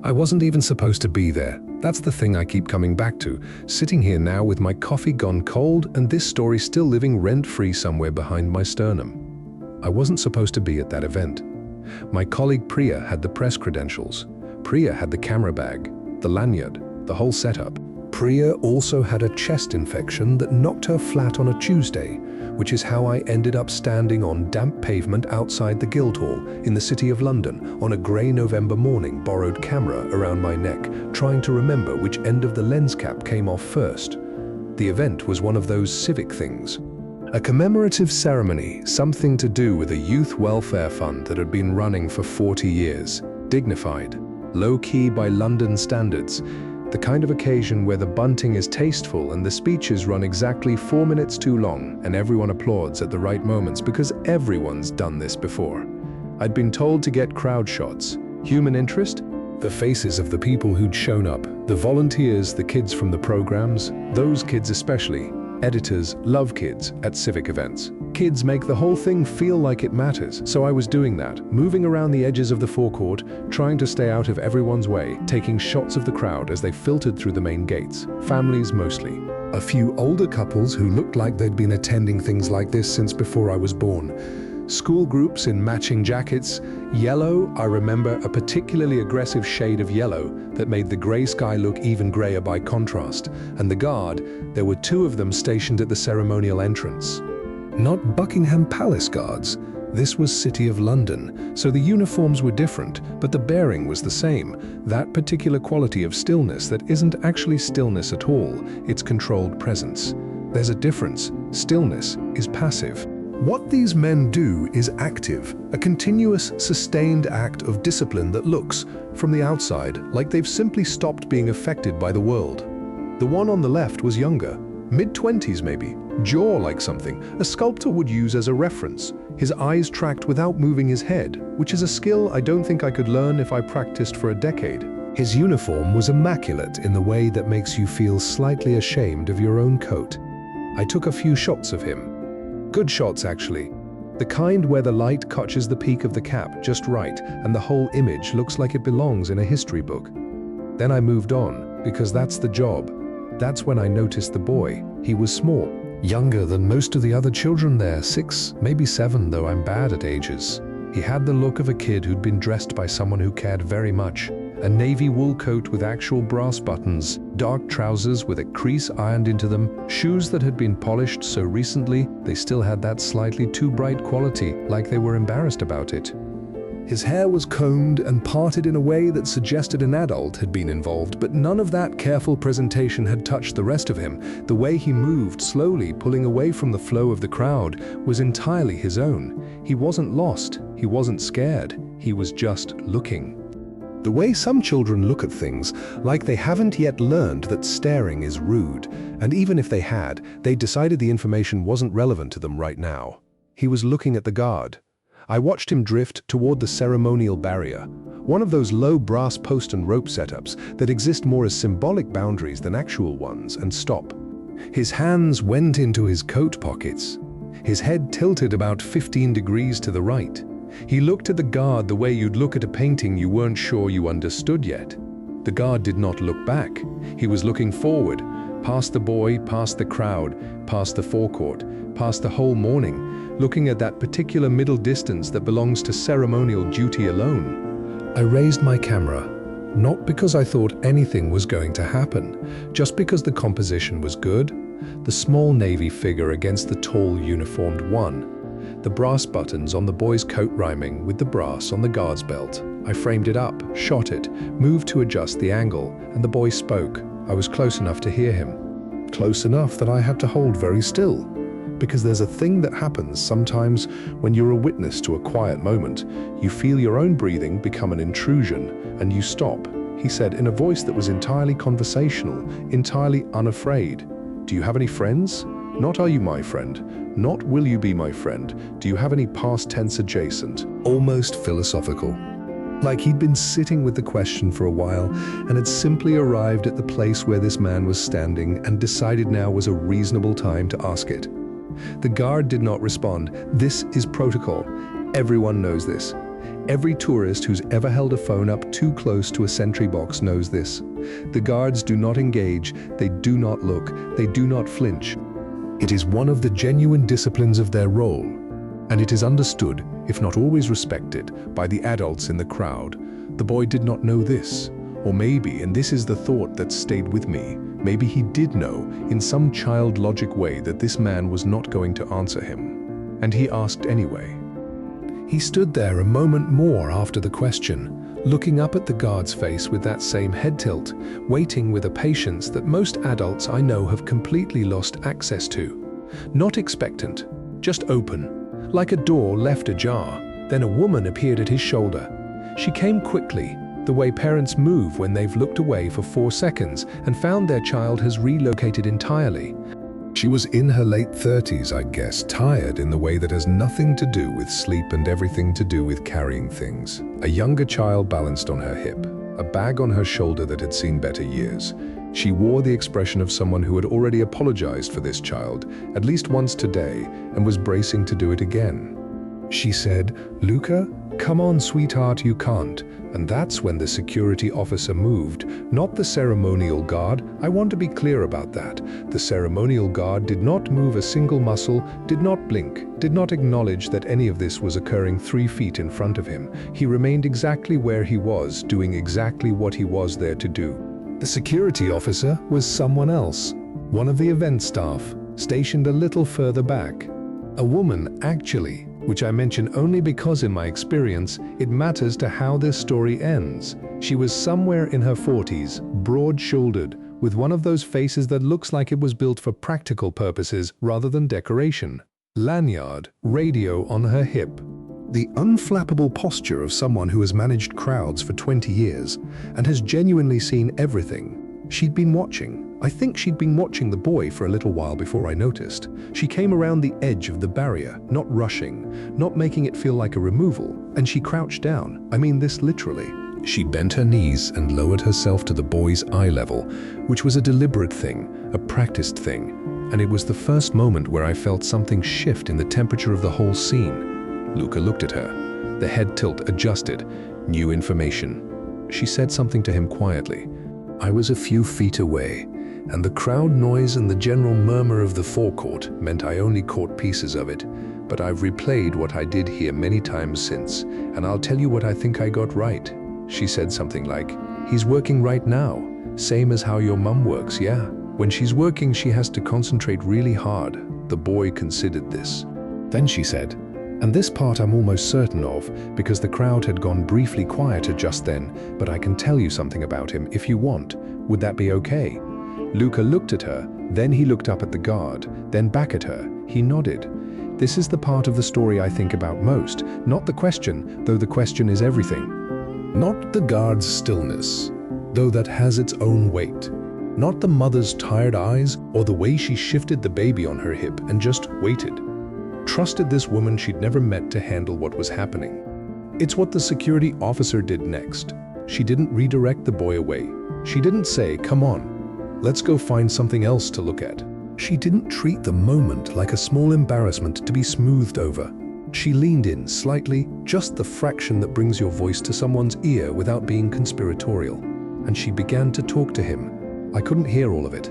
I wasn't even supposed to be there. That's the thing I keep coming back to, sitting here now with my coffee gone cold and this story still living rent-free somewhere behind my sternum. I wasn't supposed to be at that event. My colleague Priya had the press credentials. Priya had the camera bag, the lanyard, the whole setup. Priya also had a chest infection that knocked her flat on a Tuesday, which is how I ended up standing on damp pavement outside the Guildhall in the City of London on a grey November morning, borrowed camera around my neck, trying to remember which end of the lens cap came off first. The event was one of those civic things. A commemorative ceremony, something to do with a youth welfare fund that had been running for 40 years. Dignified, low-key by London standards. The kind of occasion where the bunting is tasteful and the speeches run exactly 4 minutes too long and everyone applauds at the right moments because everyone's done this before. I'd been told to get crowd shots. Human interest? The faces of the people who'd shown up, the volunteers, the kids from the programs, those kids especially. Editors love kids at civic events. Kids make the whole thing feel like it matters, so I was doing that, moving around the edges of the forecourt, trying to stay out of everyone's way, taking shots of the crowd as they filtered through the main gates, families mostly. A few older couples who looked like they'd been attending things like this since before I was born. School groups in matching jackets. Yellow, I remember a particularly aggressive shade of yellow that made the grey sky look even greyer by contrast. And the guard, there were 2 of them stationed at the ceremonial entrance. Not Buckingham Palace guards. This was City of London, so the uniforms were different, but the bearing was the same. That particular quality of stillness that isn't actually stillness at all, it's controlled presence. There's a difference. Stillness is passive. What these men do is active, a continuous, sustained act of discipline that looks, from the outside, like they've simply stopped being affected by the world. The one on the left was younger, mid-20s maybe, jaw like something a sculptor would use as a reference. His eyes tracked without moving his head, which is a skill I don't think I could learn if I practiced for a decade. His uniform was immaculate in the way that makes you feel slightly ashamed of your own coat. I took a few shots of him. Good shots, actually. The kind where the light catches the peak of the cap just right and the whole image looks like it belongs in a history book. Then I moved on, because that's the job. That's when I noticed the boy. He was small, younger than most of the other children there, 6, maybe 7, though I'm bad at ages. He had the look of a kid who'd been dressed by someone who cared very much. A navy wool coat with actual brass buttons, dark trousers with a crease ironed into them, shoes that had been polished so recently they still had that slightly too bright quality, like they were embarrassed about it. His hair was combed and parted in a way that suggested an adult had been involved, but none of that careful presentation had touched the rest of him. The way he moved, slowly pulling away from the flow of the crowd, was entirely his own. He wasn't lost, he wasn't scared, he was just looking. The way some children look at things, like they haven't yet learned that staring is rude, and even if they had, they decided the information wasn't relevant to them right now. He was looking at the guard. I watched him drift toward the ceremonial barrier, one of those low brass post and rope setups that exist more as symbolic boundaries than actual ones, and stop. His hands went into his coat pockets. His head tilted about 15 degrees to the right. He looked at the guard the way you'd look at a painting you weren't sure you understood yet. The guard did not look back. He was looking forward, past the boy, past the crowd, past the forecourt, past the whole morning, looking at that particular middle distance that belongs to ceremonial duty alone. I raised my camera, not because I thought anything was going to happen, just because the composition was good. The small navy figure against the tall uniformed one. The brass buttons on the boy's coat rhyming with the brass on the guard's belt. I framed it up, shot it, moved to adjust the angle, and the boy spoke. I was close enough to hear him. Close enough that I had to hold very still. Because there's a thing that happens sometimes when you're a witness to a quiet moment. You feel your own breathing become an intrusion, and you stop. He said in a voice that was entirely conversational, entirely unafraid. Do you have any friends? Not are you my friend? Not will you be my friend? Do you have any past tense adjacent? Almost philosophical. Like he'd been sitting with the question for a while and had simply arrived at the place where this man was standing and decided now was a reasonable time to ask it. The guard did not respond. This is protocol. Everyone knows this. Every tourist who's ever held a phone up too close to a sentry box knows this. The guards do not engage, they do not look, they do not flinch. It is one of the genuine disciplines of their role, and it is understood, if not always respected, by the adults in the crowd. The boy did not know this, or maybe, and this is the thought that stayed with me, maybe he did know, in some child logic way, that this man was not going to answer him. And he asked anyway. He stood there a moment more after the question, looking up at the guard's face with that same head tilt, waiting with a patience that most adults I know have completely lost access to. Not expectant, just open, like a door left ajar. Then a woman appeared at his shoulder. She came quickly, the way parents move when they've looked away for 4 seconds and found their child has relocated entirely. She was in her late 30s, I guess, tired in the way that has nothing to do with sleep and everything to do with carrying things. A younger child balanced on her hip, a bag on her shoulder that had seen better years. She wore the expression of someone who had already apologized for this child, at least once today, and was bracing to do it again. She said, "Luca, come on, sweetheart, you can't." And that's when the security officer moved, not the ceremonial guard. I want to be clear about that. The ceremonial guard did not move a single muscle, did not blink, did not acknowledge that any of this was occurring 3 feet in front of him. He remained exactly where he was, doing exactly what he was there to do. The security officer was someone else, one of the event staff, stationed a little further back. A woman, actually, which I mention only because in my experience, it matters to how this story ends. She was somewhere in her 40s, broad-shouldered, with one of those faces that looks like it was built for practical purposes rather than decoration. Lanyard, radio on her hip. The unflappable posture of someone who has managed crowds for 20 years and has genuinely seen everything. She'd been watching. I think she'd been watching the boy for a little while before I noticed. She came around the edge of the barrier, not rushing, not making it feel like a removal, and she crouched down. I mean this literally. She bent her knees and lowered herself to the boy's eye level, which was a deliberate thing, a practiced thing, and it was the first moment where I felt something shift in the temperature of the whole scene. Luca looked at her. The head tilt adjusted. New information. She said something to him quietly. I was a few feet away, and the crowd noise and the general murmur of the forecourt meant I only caught pieces of it, but I've replayed what I did hear many times since, and I'll tell you what I think I got right. She said something like, "He's working right now, same as how your mum works, yeah? When she's working, she has to concentrate really hard." The boy considered this. Then she said, and this part I'm almost certain of, because the crowd had gone briefly quieter just then, but I can tell you something about him if you want. Would that be okay? Luca looked at her, then he looked up at the guard, then back at her. He nodded. This is the part of the story I think about most, not the question, though the question is everything. Not the guard's stillness, though that has its own weight. Not the mother's tired eyes or the way she shifted the baby on her hip and just waited. Trusted this woman she'd never met to handle what was happening. It's what the security officer did next. She didn't redirect the boy away. She didn't say, "Come on, let's go find something else to look at." She didn't treat the moment like a small embarrassment to be smoothed over. She leaned in slightly, just the fraction that brings your voice to someone's ear without being conspiratorial. And she began to talk to him. I couldn't hear all of it.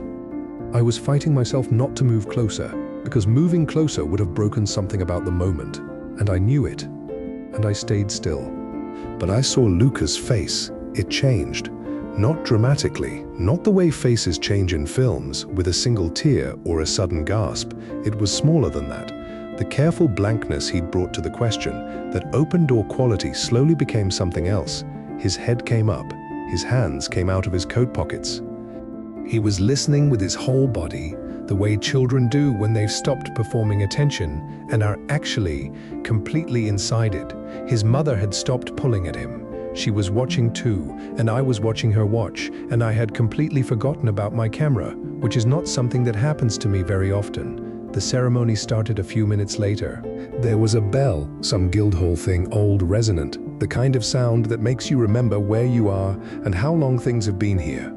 I was fighting myself not to move closer, because moving closer would have broken something about the moment, and I knew it, and I stayed still. But I saw Luca's face. It changed. Not dramatically, not the way faces change in films, with a single tear or a sudden gasp. It was smaller than that. The careful blankness he'd brought to the question, that open-door quality slowly became something else. His head came up, his hands came out of his coat pockets. He was listening with his whole body, the way children do when they've stopped performing attention and are actually completely inside it. His mother had stopped pulling at him. She was watching too, and I was watching her watch, and I had completely forgotten about my camera, which is not something that happens to me very often. The ceremony started a few minutes later. There was a bell, some Guildhall thing, old, resonant, the kind of sound that makes you remember where you are and how long things have been here.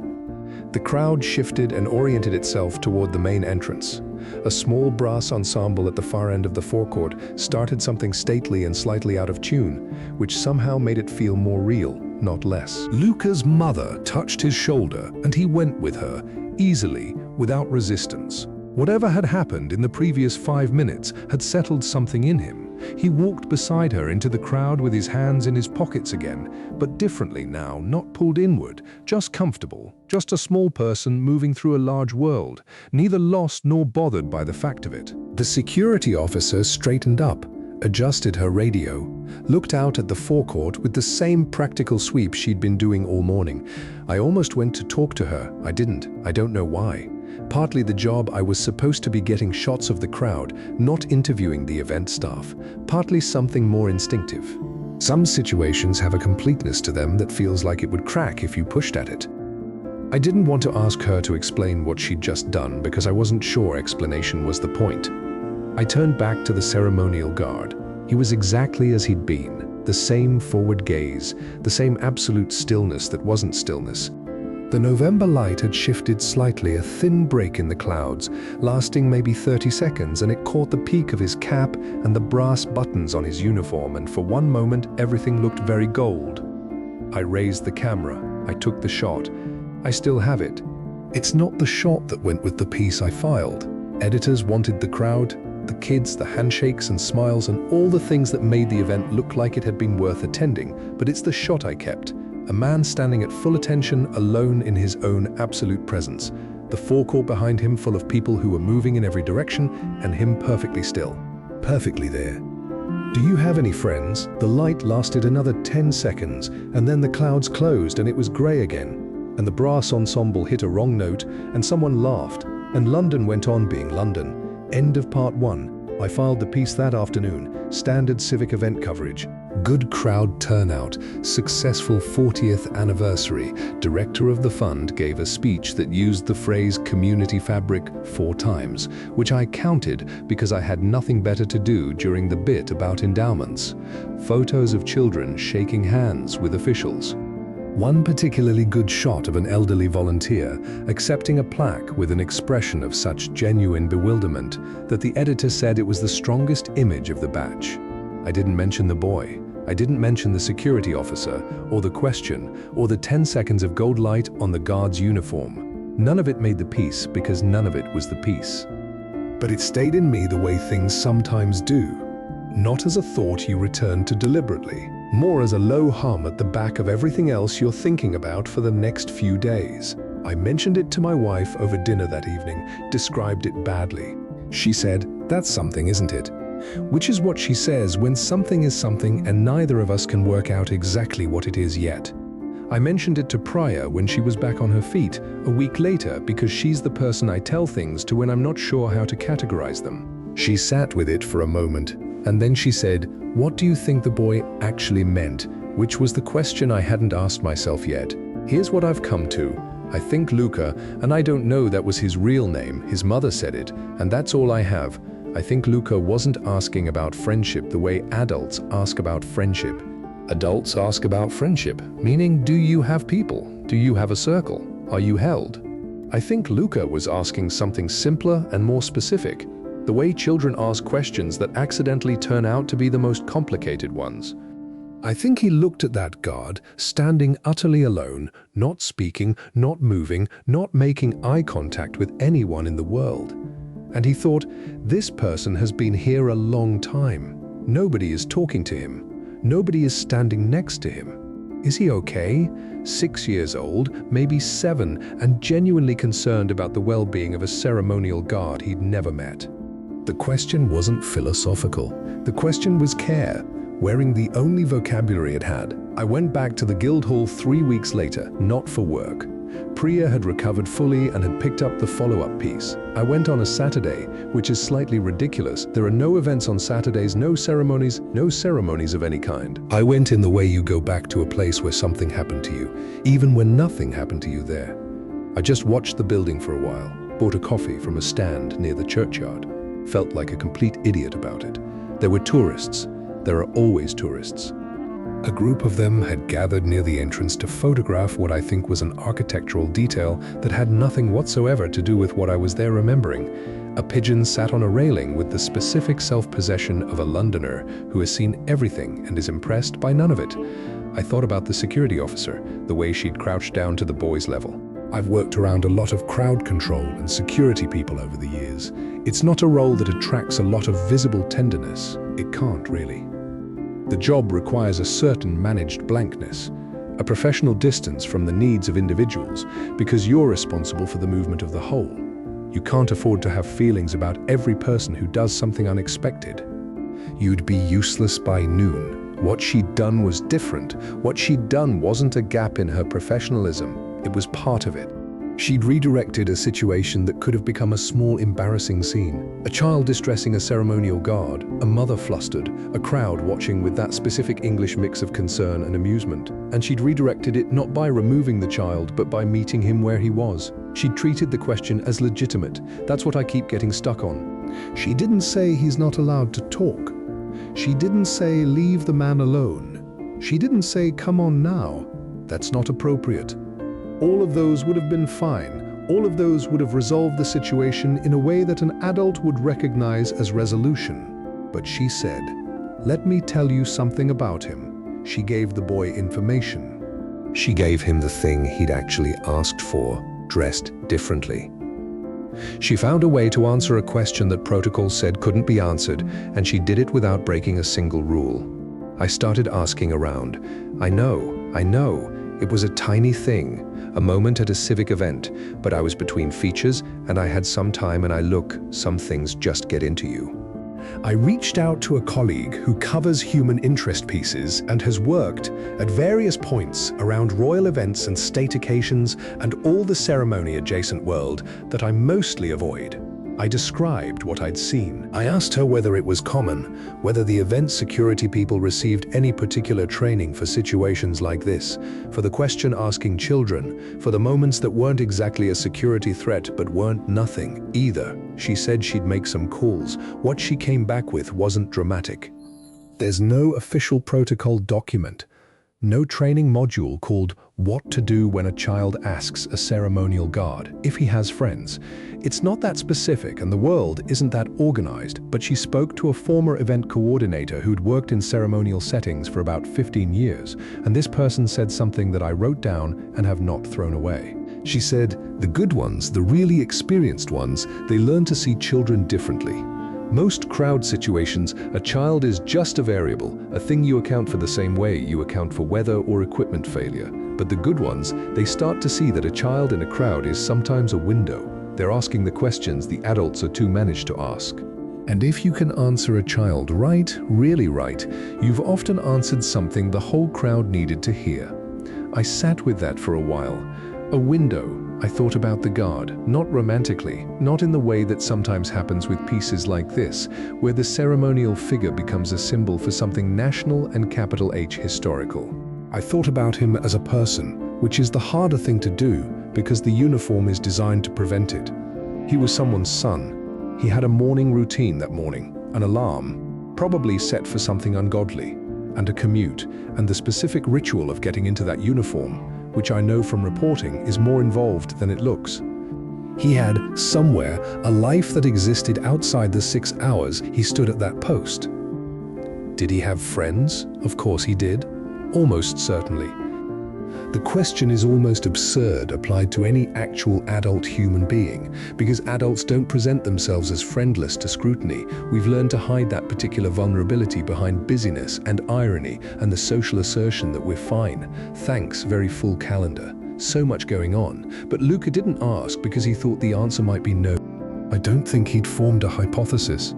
The crowd shifted and oriented itself toward the main entrance. A small brass ensemble at the far end of the forecourt started something stately and slightly out of tune, which somehow made it feel more real, not less. Luca's mother touched his shoulder, and he went with her, easily, without resistance. Whatever had happened in the previous 5 minutes had settled something in him. He walked beside her into the crowd with his hands in his pockets again, but differently now, not pulled inward, just comfortable, just a small person moving through a large world, neither lost nor bothered by the fact of it. The security officer straightened up, adjusted her radio, looked out at the forecourt with the same practical sweep she'd been doing all morning. I almost went to talk to her. I didn't. I don't know why. Partly the job, I was supposed to be getting shots of the crowd, not interviewing the event staff. Partly something more instinctive. Some situations have a completeness to them that feels like it would crack if you pushed at it. I didn't want to ask her to explain what she'd just done because I wasn't sure explanation was the point. I turned back to the ceremonial guard. He was exactly as he'd been, the same forward gaze, the same absolute stillness that wasn't stillness. The November light had shifted slightly, a thin break in the clouds, lasting maybe 30 seconds, and it caught the peak of his cap and the brass buttons on his uniform, and for one moment everything looked very gold. I raised the camera. I took the shot. I still have it. It's not the shot that went with the piece I filed. Editors wanted the crowd, the kids, the handshakes and smiles, and all the things that made the event look like it had been worth attending, but it's the shot I kept. A man standing at full attention, alone in his own absolute presence. The forecourt behind him full of people who were moving in every direction, and him perfectly still. Perfectly there. Do you have any friends? The light lasted another 10 seconds, and then the clouds closed and it was grey again. And the brass ensemble hit a wrong note, and someone laughed, and London went on being London. End of part 1. I filed the piece that afternoon. Standard civic event coverage. Good crowd turnout. Successful 40th anniversary. Director of the fund gave a speech that used the phrase community fabric 4 times, which I counted because I had nothing better to do during the bit about endowments. Photos of children shaking hands with officials. One particularly good shot of an elderly volunteer accepting a plaque with an expression of such genuine bewilderment that the editor said it was the strongest image of the batch. I didn't mention the boy. I didn't mention the security officer, or the question, or the 10 seconds of gold light on the guard's uniform. None of it made the piece because none of it was the piece. But it stayed in me the way things sometimes do. Not as a thought you return to deliberately, more as a low hum at the back of everything else you're thinking about for the next few days. I mentioned it to my wife over dinner that evening, described it badly. She said, "That's something, isn't it?" Which is what she says when something is something and neither of us can work out exactly what it is yet. I mentioned it to Priya when she was back on her feet, a week later, because she's the person I tell things to when I'm not sure how to categorize them. She sat with it for a moment, and then she said, "What do you think the boy actually meant?" Which was the question I hadn't asked myself yet. Here's what I've come to. I think Luca, and I don't know that was his real name, his mother said it, and that's all I have. I think Luca wasn't asking about friendship the way adults ask about friendship. Adults ask about friendship, meaning, do you have people? Do you have a circle? Are you held? I think Luca was asking something simpler and more specific, the way children ask questions that accidentally turn out to be the most complicated ones. I think he looked at that guard, standing utterly alone, not speaking, not moving, not making eye contact with anyone in the world. And he thought, this person has been here a long time. Nobody is talking to him. Nobody is standing next to him. Is he okay? 6 years old, maybe 7, and genuinely concerned about the well-being of a ceremonial guard he'd never met. The question wasn't philosophical. The question was care, wearing the only vocabulary it had. I went back to the Guildhall 3 weeks later, not for work. Priya had recovered fully and had picked up the follow-up piece. I went on a Saturday, which is slightly ridiculous. There are no events on Saturdays, no ceremonies of any kind. I went in the way you go back to a place where something happened to you, even when nothing happened to you there. I just watched the building for a while, bought a coffee from a stand near the churchyard, felt like a complete idiot about it. There were tourists. There are always tourists. A group of them had gathered near the entrance to photograph what I think was an architectural detail that had nothing whatsoever to do with what I was there remembering, A pigeon sat on a railing with the specific self-possession of a Londoner who has seen everything and is impressed by none of it. I thought about the security officer, the way she'd crouched down to the boy's level. I've worked around a lot of crowd control and security people over the years. It's not a role that attracts a lot of visible tenderness. It can't really. The job requires a certain managed blankness, a professional distance from the needs of individuals, because you're responsible for the movement of the whole. You can't afford to have feelings about every person who does something unexpected. You'd be useless by noon. What she'd done was different. What she'd done wasn't a gap in her professionalism. It was part of it. She'd redirected a situation that could have become a small, embarrassing scene. A child distressing a ceremonial guard, a mother flustered, a crowd watching with that specific English mix of concern and amusement. And she'd redirected it not by removing the child, but by meeting him where he was. She'd treated the question as legitimate. That's what I keep getting stuck on. She didn't say he's not allowed to talk. She didn't say leave the man alone. She didn't say come on now. That's not appropriate. All of those would have been fine. All of those would have resolved the situation in a way that an adult would recognize as resolution. But she said, "Let me tell you something about him." She gave the boy information. She gave him the thing he'd actually asked for, dressed differently. She found a way to answer a question that protocol said couldn't be answered, and she did it without breaking a single rule. I started asking around. I know. It was a tiny thing, a moment at a civic event, but I was between features and I had some time, and some things just get into you. I reached out to a colleague who covers human interest pieces and has worked at various points around royal events and state occasions and all the ceremony-adjacent world that I mostly avoid. I described what I'd seen. I asked her whether it was common, whether the event security people received any particular training for situations like this, for the question-asking children, for the moments that weren't exactly a security threat but weren't nothing either. She said she'd make some calls. What she came back with wasn't dramatic. There's no official protocol document, no training module called What to Do When a Child Asks a Ceremonial Guard if he has friends. It's not that specific and the world isn't that organized, but she spoke to a former event coordinator who'd worked in ceremonial settings for about 15 years, and this person said something that I wrote down and have not thrown away. She said, the good ones, the really experienced ones, they learn to see children differently. Most crowd situations, a child is just a variable, a thing you account for the same way you account for weather or equipment failure. But the good ones, they start to see that a child in a crowd is sometimes a window. They're asking the questions the adults are too managed to ask. And if you can answer a child right, really right, you've often answered something the whole crowd needed to hear. I sat with that for a while. A window. I thought about the guard, not romantically, not in the way that sometimes happens with pieces like this, where the ceremonial figure becomes a symbol for something national and capital H historical. I thought about him as a person, which is the harder thing to do because the uniform is designed to prevent it. He was someone's son. He had a morning routine that morning, an alarm, probably set for something ungodly, and a commute, and the specific ritual of getting into that uniform, which I know from reporting is more involved than it looks. He had, somewhere, a life that existed outside the 6 hours he stood at that post. Did he have friends? Of course he did. Almost certainly. The question is almost absurd applied to any actual adult human being, because adults don't present themselves as friendless to scrutiny. We've learned to hide that particular vulnerability behind busyness and irony and the social assertion that we're fine. Thanks, very full calendar. So much going on. But Luca didn't ask because he thought the answer might be no. I don't think he'd formed a hypothesis.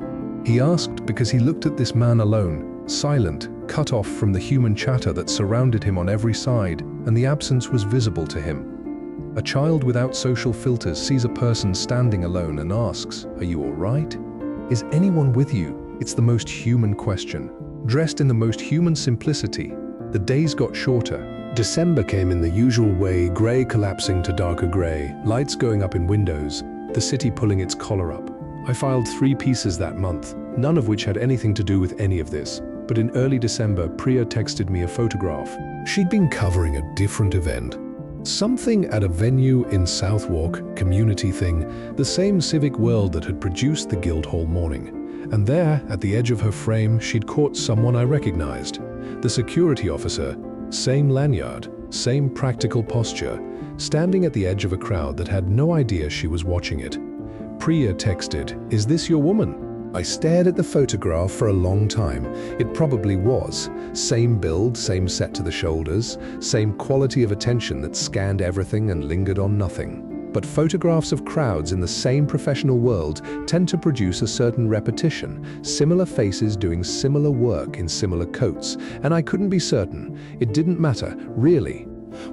He asked because he looked at this man alone, silent, cut off from the human chatter that surrounded him on every side, and the absence was visible to him. A child without social filters sees a person standing alone and asks, "Are you all right? Is anyone with you?" It's the most human question, dressed in the most human simplicity. The days got shorter. December came in the usual way, grey collapsing to darker grey, lights going up in windows, the city pulling its collar up. I filed 3 pieces that month, none of which had anything to do with any of this. But in early December, Priya texted me a photograph. She'd been covering a different event. Something at a venue in Southwark, community thing, the same civic world that had produced the Guildhall morning. And there, at the edge of her frame, she'd caught someone I recognized. The security officer, same lanyard, same practical posture, standing at the edge of a crowd that had no idea she was watching it. Priya texted, "Is this your woman?" I stared at the photograph for a long time. It probably was. Same build, same set to the shoulders, same quality of attention that scanned everything and lingered on nothing. But photographs of crowds in the same professional world tend to produce a certain repetition, similar faces doing similar work in similar coats, and I couldn't be certain. It didn't matter, really.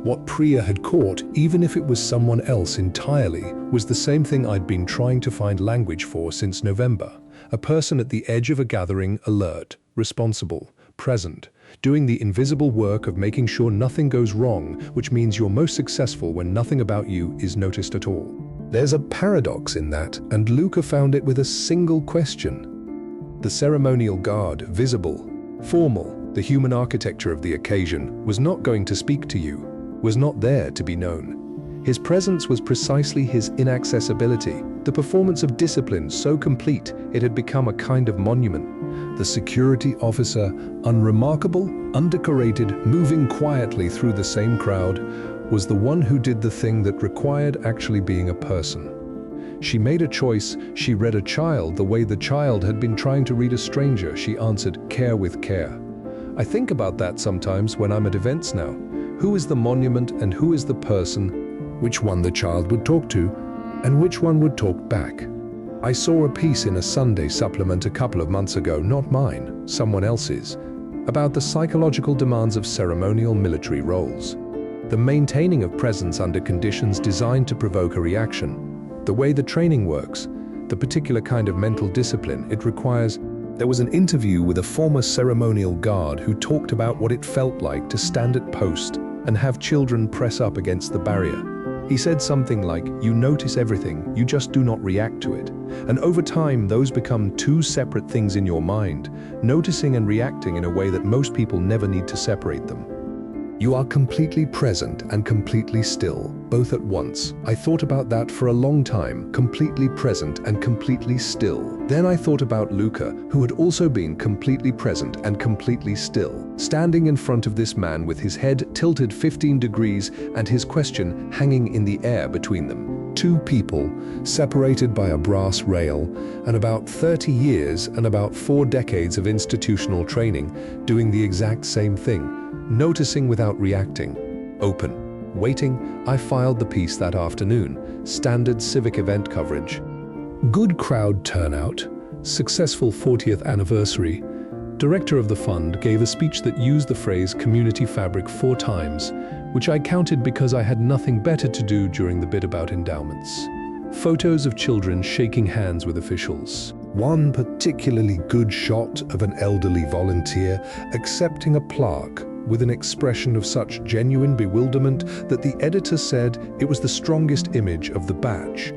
What Priya had caught, even if it was someone else entirely, was the same thing I'd been trying to find language for since November. A person at the edge of a gathering, alert, responsible, present, doing the invisible work of making sure nothing goes wrong, which means you're most successful when nothing about you is noticed at all. There's a paradox in that, and Luca found it with a single question. The ceremonial guard, visible, formal, the human architecture of the occasion, was not going to speak to you, was not there to be known. His presence was precisely his inaccessibility, the performance of discipline so complete it had become a kind of monument. The security officer, unremarkable, undecorated, moving quietly through the same crowd, was the one who did the thing that required actually being a person. She made a choice. She read a child the way the child had been trying to read a stranger. She answered, "Care with care." I think about that sometimes when I'm at events now. Who is the monument and who is the person? Which one the child would talk to, and which one would talk back. I saw a piece in a Sunday supplement a couple of months ago, not mine, someone else's, about the psychological demands of ceremonial military roles. The maintaining of presence under conditions designed to provoke a reaction, the way the training works, the particular kind of mental discipline it requires. There was an interview with a former ceremonial guard who talked about what it felt like to stand at post and have children press up against the barrier. He said something like, "You notice everything, you just do not react to it. And over time, those become two separate things in your mind, noticing and reacting in a way that most people never need to separate them. You are completely present and completely still, both at once." I thought about that for a long time, completely present and completely still. Then I thought about Luca, who had also been completely present and completely still, standing in front of this man with his head tilted 15 degrees and his question hanging in the air between them. Two people, separated by a brass rail, and about 30 years and about 4 decades of institutional training, doing the exact same thing. Noticing without reacting, open, waiting. I filed the piece that afternoon, standard civic event coverage. Good crowd turnout, successful 40th anniversary. Director of the fund gave a speech that used the phrase community fabric 4 times, which I counted because I had nothing better to do during the bit about endowments. Photos of children shaking hands with officials. One particularly good shot of an elderly volunteer accepting a plaque with an expression of such genuine bewilderment that the editor said it was the strongest image of the batch.